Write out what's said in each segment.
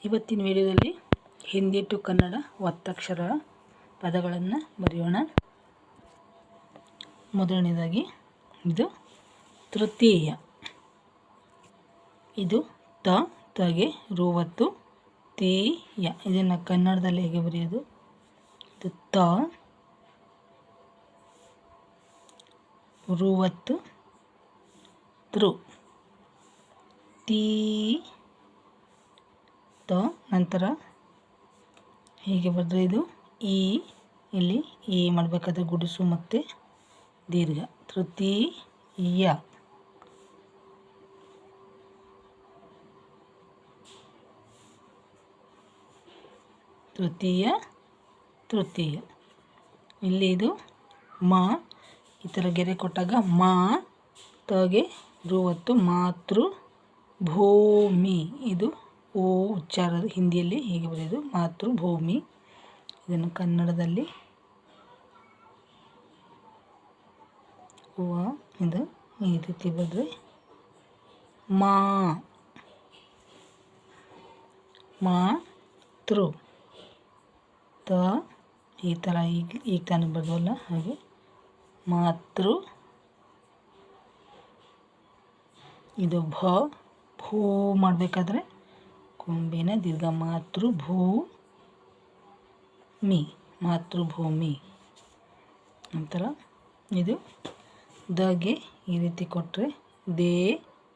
ಇವತ್ತಿನ ವಿಡಿಯೋದಲ್ಲಿ ಹಿಂದಿ ಟು ಕನ್ನಡ ಒತ್ತಕ್ಷರ ಪದಗಳನ್ನು ಬರೆಯೋಣ. ಮೊದಲನೇದಾಗಿ ಇದು ತೃತೀಯ. ಇದು ತಗೆ ರುವತ್ತು ತೀಯ. ಇದನ್ನು ಕನ್ನಡದಲ್ಲಿ ಹೇಗೆ ಬರೆಯೋದು? ಇದು ರುವತ್ತು ತೃ ತೀ ನಂತರ ಹೀಗೆ ಬರೆದ್ರೆ ಇದು ಈ. ಇಲ್ಲಿ ಈ ಮಾಡಬೇಕಾದ್ರೆ ಗುಡಿಸು ಮತ್ತು ದೀರ್ಘ. ತೃತೀಯ. ತೃತೀಯ. ಇಲ್ಲಿ ಇದು ಮಾ. ಈ ಥರ ಗೆರೆ ಕೊಟ್ಟಾಗ ಮಾ ತಗೆ ರುವತ್ತು ಮಾತೃ ಭೂಮಿ. ಇದು ಓ ಉಚ್ಚಾರ ಹಿಂದಿಯಲ್ಲಿ ಹೀಗೆ ಬರೆಯೋದು ಮಾತೃಭೂಮಿ. ಇದನ್ನು ಕನ್ನಡದಲ್ಲಿ ಇದು ಈ ರೀತಿ ಬರೆದ್ರೆ ಮಾತೃ. ಈ ಥರ ಈಗ ತಾನು ಬರೋಲ್ಲ, ಹಾಗೆ ಮಾತೃ. ಇದು ಭೂ ಮಾಡಬೇಕಾದ್ರೆ ಕೊಂಬಿನ ದೀರ್ಘ ಮಾತೃಭೂಮಿ. ನಂತರ ಇದು ದಗೆ ಈ ರೀತಿ ಕೊಟ್ಟರೆ ದೇಶಭಕ್ತಿ.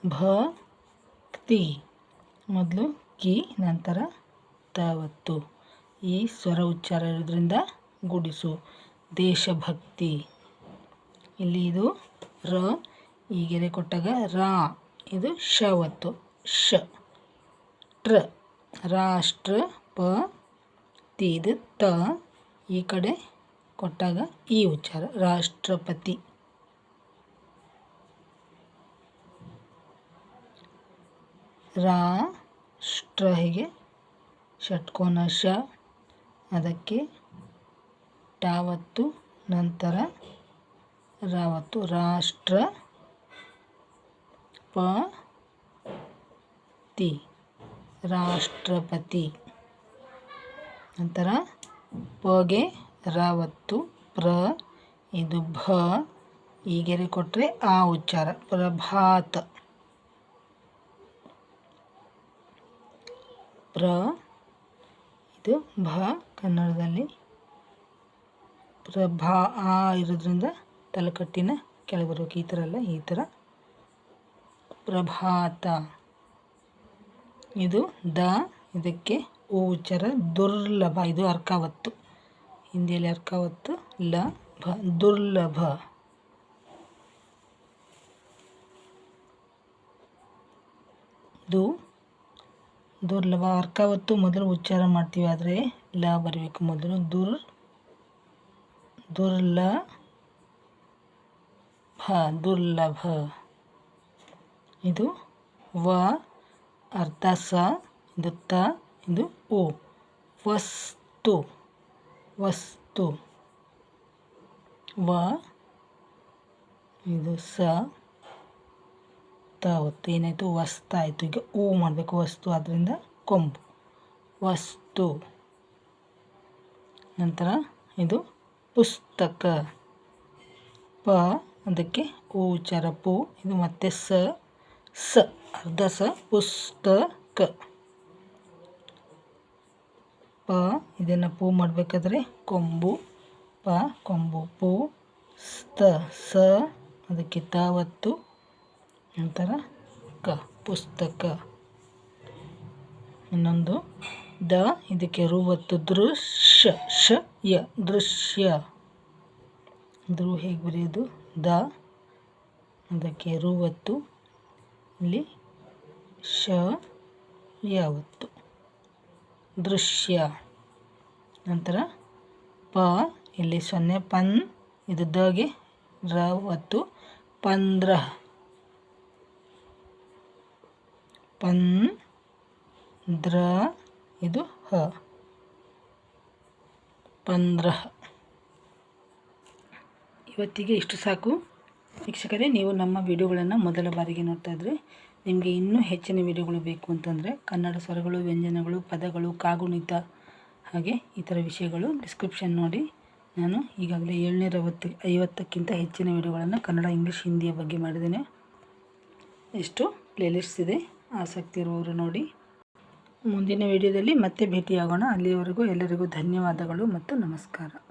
ಭಕ್ತಿ ಮೊದಲು ಕಿ ನಂತರ ತಾವತ್ತು. ಈ ಸ್ವರ ಉಚ್ಚಾರ ಇರೋದ್ರಿಂದ ಗುಡಿಸು ದೇಶಭಕ್ತಿ. ಇಲ್ಲಿ ಇದು ರ ಈ ಗೆರೆ ಕೊಟ್ಟಾಗ ರಾ. ಇದು ಶವತ್ತು ಟ್ರ. ರಾಷ್ಟ್ರಪತಿ. ಇದು ತ ಈ ಕಡೆ ಕೊಟ್ಟಾಗ ಈ ಉಚ್ಚಾರ ರಾಷ್ಟ್ರಪತಿ. ರಾಷ್ಟ್ರ ಹೀಗೆ ಷಟ್ಕೋನ ಶ, ಅದಕ್ಕೆ ಟಾವತ್ತು ನಂತರ ರಾವತ್ತು. ರಾಷ್ಟ್ರಪತಿ. ನಂತರ ಪಗೆ ರಾವತ್ತು ಪ್ರ. ಇದು ಭ ಈ ಗೆರೆ ಕೊಟ್ಟರೆ ಆ ಉಚ್ಚಾರ ಪ್ರಭಾತ. ಇದು ಭ ಕನ್ನಡದಲ್ಲಿ ಪ್ರಭಾ ಆ ಇರೋದ್ರಿಂದ ತಲೆಕಟ್ಟಿನ ಕೆಳಗೆ ಬರಬೇಕು. ಈ ಥರ ಅಲ್ಲ, ಈ ಥರ ಪ್ರಭಾತ. ಇದು ಇದಕ್ಕೆ ಓ ಉಚ್ಚಾರ ದುರ್ಲಭ. ಇದು ಅರ್ಕಾವತ್ತು. ಹಿಂದಿಯಲ್ಲಿ ಅರ್ಕಾವತ್ತು ದುರ್ಲಭ. ದುರ್ಲಭ. ಅರ್ಕಾವತ್ತು ಮೊದಲು ಉಚ್ಚಾರ ಮಾಡ್ತೀವಿ, ಆದರೆ ಲ ಬರಬೇಕು ಮೊದಲು. ದುರ್ಲಭ. ಇದು ವ ಅರ್ಥ ಸ. ಇದು ತ. ಇದು ಓ ವಸ್ತು. ವ ಇದು ಸ ತಾವತ್ತು ಏನಾಯಿತು ವಸ್ತು ಆಯಿತು. ಈಗ ಓ ಮಾಡಬೇಕು ವಸ್ತು, ಆದ್ದರಿಂದ ಕೊಂಬು ವಸ್ತು. ನಂತರ ಇದು ಪುಸ್ತಕ. ಪ ಅದಕ್ಕೆ ಓ ಉಚ್ಚಾರ ಪು. ಇದು ಮತ್ತೆ ಸ ಅರ್ಧ ಸ ಪುಸ್ತಕ. ಪ ಇದನ್ನು ಪೂ ಮಾಡಬೇಕಾದ್ರೆ ಕೊಂಬು ಕೊಂಬು ಪು. ಸ ಅದಕ್ಕೆ ತಾವತ್ತು ನಂತರ ಕ ಪುಸ್ತಕ. ಇನ್ನೊಂದು ಇದಕ್ಕೆ ರುವತ್ತು ದೃಶ್ಯ. ಹೇಗೆ ಬರೆಯೋದು? ಅದಕ್ಕೆ ರುವತ್ತು, ಇಲ್ಲಿ ಯಾವತ್ತು ದೃಶ್ಯ. ನಂತರ ಪ ಇಲ್ಲಿ 0 ಪನ್. ಇದು ದಗೆ ರವತ್ತು 15. ದ್ರ, ಇದು ಹ. 15. ಇವತ್ತಿಗೆ ಇಷ್ಟು ಸಾಕು ವೀಕ್ಷಕರೇ. ನೀವು ನಮ್ಮ ವಿಡಿಯೋಗಳನ್ನು ಮೊದಲ ಬಾರಿಗೆ ನೋಡ್ತಾ ಇದ್ದರೆ ನಿಮಗೆ ಇನ್ನೂ ಹೆಚ್ಚಿನ ವಿಡಿಯೋಗಳು ಬೇಕು ಅಂತಂದರೆ ಕನ್ನಡ ಸ್ವರಗಳು, ವ್ಯಂಜನಗಳು, ಪದಗಳು, ಕಾಗುಣಿತ ಹಾಗೆ ಈ ಥರ ವಿಷಯಗಳು ಡಿಸ್ಕ್ರಿಪ್ಷನ್ ನೋಡಿ. ನಾನು ಈಗಾಗಲೇ 750ಕ್ಕಿಂತ ಹೆಚ್ಚಿನ ವಿಡಿಯೋಗಳನ್ನು ಕನ್ನಡ, ಇಂಗ್ಲೀಷ್, ಹಿಂದಿಯ ಬಗ್ಗೆ ಮಾಡಿದ್ದೇನೆ. ಎಷ್ಟು ಪ್ಲೇಲಿಸ್ಟ್ಸ್ ಇದೆ, ಆಸಕ್ತಿ ಇರುವವರು ನೋಡಿ. ಮುಂದಿನ ವಿಡಿಯೋದಲ್ಲಿ ಮತ್ತೆ ಭೇಟಿಯಾಗೋಣ. ಅಲ್ಲಿಯವರೆಗೂ ಎಲ್ಲರಿಗೂ ಧನ್ಯವಾದಗಳು ಮತ್ತು ನಮಸ್ಕಾರ.